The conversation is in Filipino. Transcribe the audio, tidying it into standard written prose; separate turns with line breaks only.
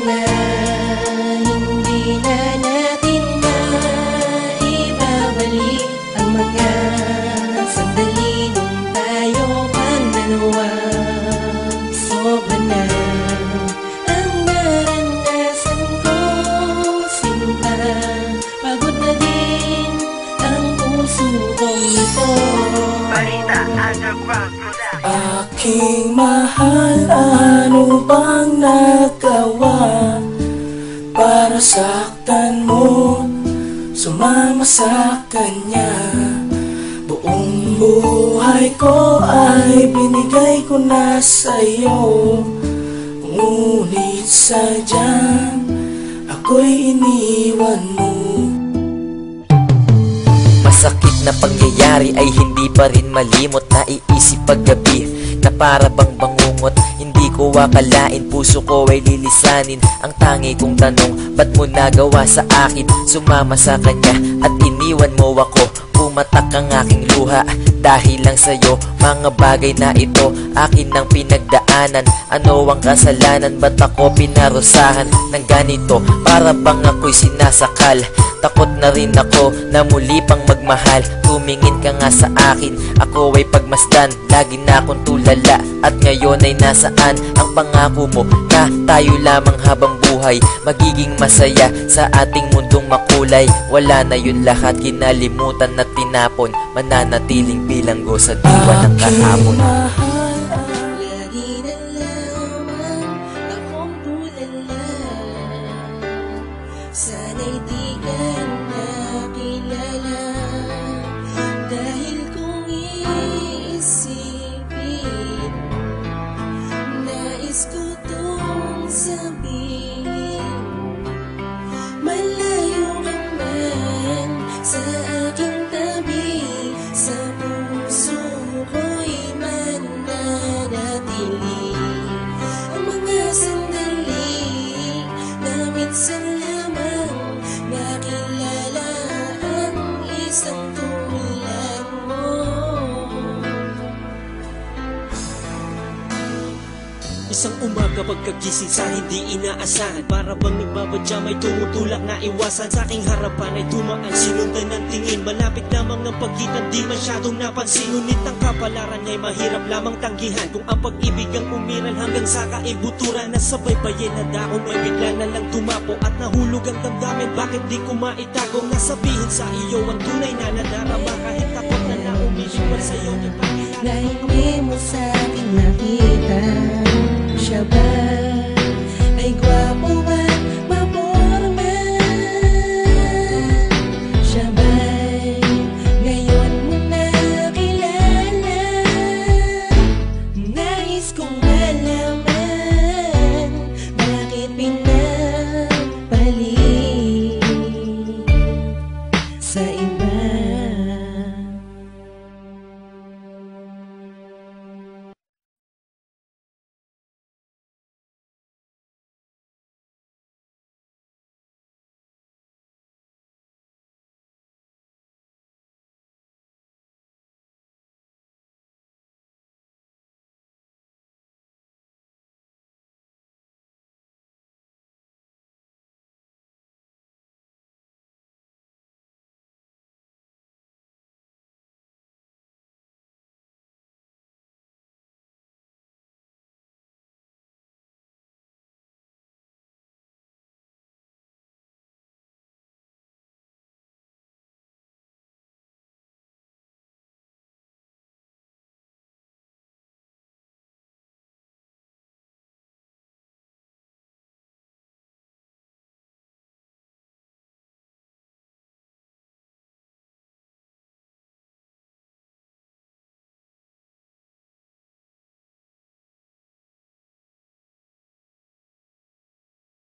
na, hindi na natin maibabalik ang mga sandali nung tayo pang dalawa. Sobra na ang naranasan ko, sinta. Pagod na din ang puso kong ito.
Balita Underground Production.
Aking mahal, ano bang nagawa para saktan mo? Sumama sa kanya. Buong buhay ko ay binigay ko na sa'yo, ngunit sadyang ako'y iniwan mo.
Masakit na pangyayari ay hindi pa rin malimot. Naiisip paggabi na para bang bangungot. Hindi ko akalain puso ko ay lilisanin. Ang tangi kong tanong, ba't mo nagawa sa akin? Sumama sa kanya at iniwan mo ako. Pumatak ang aking luha dahil lang sa'yo. Mga bagay na ito akin ang pinagdaanan. Ano ang kasalanan? Ba't ako pinarusahan ng ganito? Para bang ako'y sinasakal. Takot na rin ako na muli pang magmahal. Tumingin ka nga sa akin, ako ay pagmasdan. Lagi na akong tulala at ngayon ay nasaan ang pangako mo na tayo lamang habang buhay magiging masaya sa ating mundong makulay. Wala na yun lahat, kinalimutan na tinapon. Mananatiling bilanggo sa diwa ng kahapon.
Lagi na lamang akong tulala. Sana'y di ka nakilala. Dahil kung iisipin, nais ko tong sabihin. Malayo ka man sa aking tabi, sa puso ko'y mananatili. Ang mga sandali na minsan lamang nakilala ang isang tulad mo.
Isang umaga pagkagising sa hindi inaasahan, para bang nagbabadya may tumutulak na iwasan. Sa aking harapan ay dumaan, sinundan ng tingin. Malapit lamang ng pagitan, di masyadong napansin. Ngunit ang kapalaran niya'y mahirap lamang tanggihan. Kung ang pag-ibig ang umiral hanggang sa kaibuturan, nasabay bayin na dako, may bigla na lang tumapo at nahulog ang damdamin. Bakit di ko maitago? Nasabihin sa iyo ang tunay na nadarama, kahit takot na naumiiwan sa'yo.
Na hindi mo sa akin nakita, siya ba